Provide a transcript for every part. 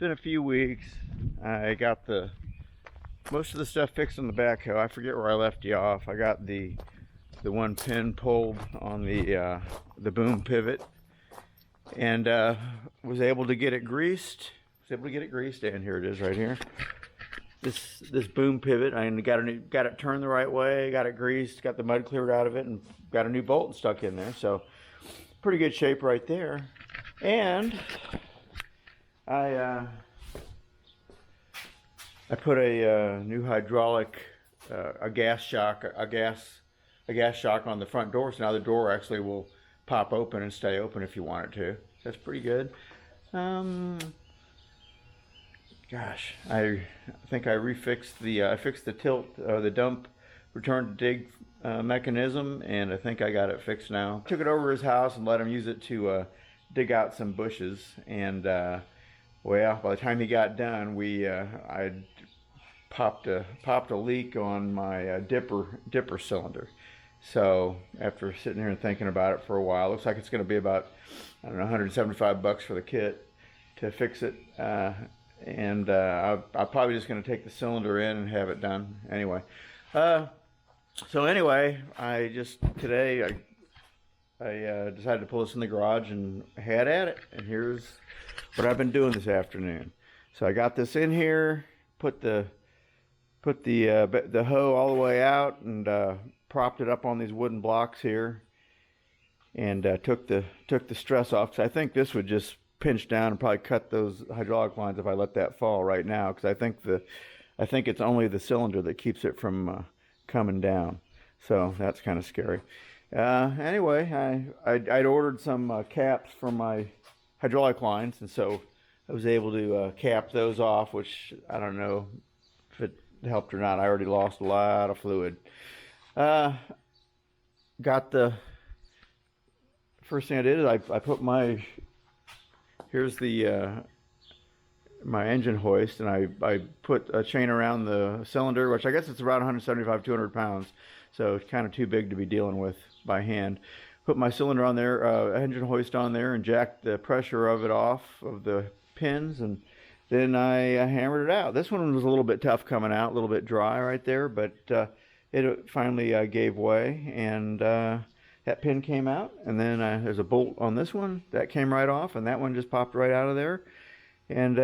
been a few weeks. I got most of the stuff fixed on the backhoe. I forget where I left you off. I got the one pin pulled on the boom pivot, and was able to get it greased. And here it is, right here. This boom pivot. I got it turned the right way. Got it greased. Got the mud cleared out of it, and got a new bolt stuck in there. So pretty good shape right there. And I put a new hydraulic, a gas shock on the front door, so now the door actually will pop open and stay open if you want it to. That's pretty good. Gosh, I think I refixed I fixed the tilt, the dump return to dig mechanism, and I think I got it fixed now. Took it over to his house and let him use it to dig out some bushes, and well, by the time he got done, I popped a leak on my dipper cylinder. So after sitting here and thinking about it for a while, looks like it's going to be about, I don't know, 175 bucks for the kit to fix it. And I'm probably just going to take the cylinder in and have it done anyway. So anyway, today I decided to pull this in the garage and had at it. And here's what I've been doing this afternoon. So I got this in here, put the hoe all the way out, and propped it up on these wooden blocks here, and took the stress off, because I think this would just pinch down and probably cut those hydraulic lines if I let that fall right now, because I think it's only the cylinder that keeps it from coming down. So that's kind of scary. Anyway, I'd ordered some caps for my hydraulic lines, and so I was able to cap those off, which I don't know if it helped or not. I already lost a lot of fluid. First thing I did is I put here's my engine hoist, and I put a chain around the cylinder, which I guess it's around 175, 200 pounds. So it's kind of too big to be dealing with by hand. Put my cylinder on there, engine hoist on there, and jacked the pressure of it off of the pins, and then I hammered it out. This one was a little bit tough coming out, a little bit dry right there, but it finally gave way, and that pin came out. And then there's a bolt on this one that came right off, and that one just popped right out of there. And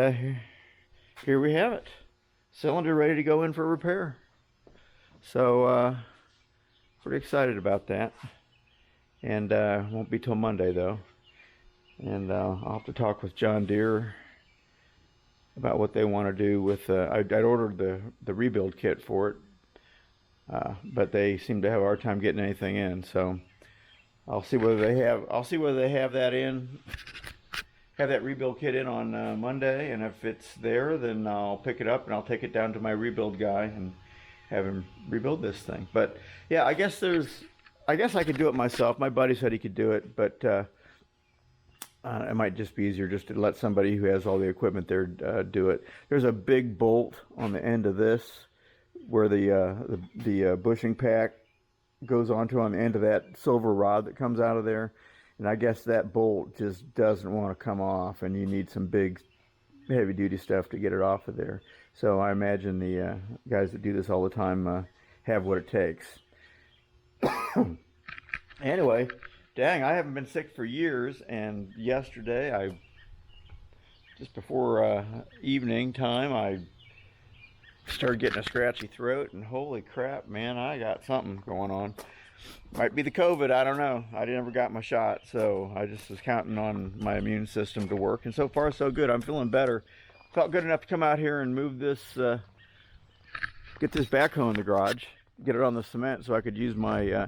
here we have it. Cylinder ready to go in for repair. So pretty excited about that. And won't be till Monday though. And I'll have to talk with John Deere about what they want to do with. I'd ordered the rebuild kit for it, but they seem to have a hard time getting anything in. So I'll see whether they have that in. Have that rebuild kit in on Monday, and if it's there, then I'll pick it up and I'll take it down to my rebuild guy and have him rebuild this thing. But yeah, I guess I could do it myself. My buddy said he could do it, but it might just be easier just to let somebody who has all the equipment there do it. There's a big bolt on the end of this where the bushing pack goes onto on the end of that silver rod that comes out of there. And I guess that bolt just doesn't want to come off, and you need some big heavy duty stuff to get it off of there. So I imagine the guys that do this all the time have what it takes. Anyway, dang, I haven't been sick for years, and yesterday, just before evening time, I started getting a scratchy throat, and holy crap, man, I got something going on. Might be the COVID, I don't know. I never got my shot, so I just was counting on my immune system to work, and so far so good. I'm feeling better. Felt good enough to come out here and move this, get this backhoe in the garage, get it on the cement so I could use my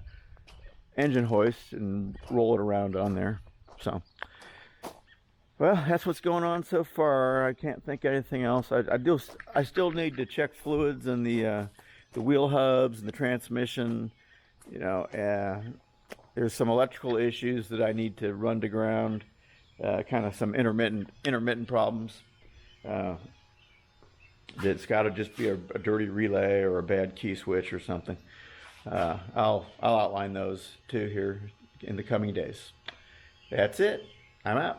engine hoist and roll it around on there. So, well, that's what's going on so far. I can't think of anything else. I still need to check fluids in the wheel hubs and the transmission. You know, there's some electrical issues that I need to run to ground. Kind of some intermittent problems. It's got to just be a dirty relay or a bad key switch or something. I'll outline those too here in the coming days. That's it. I'm out.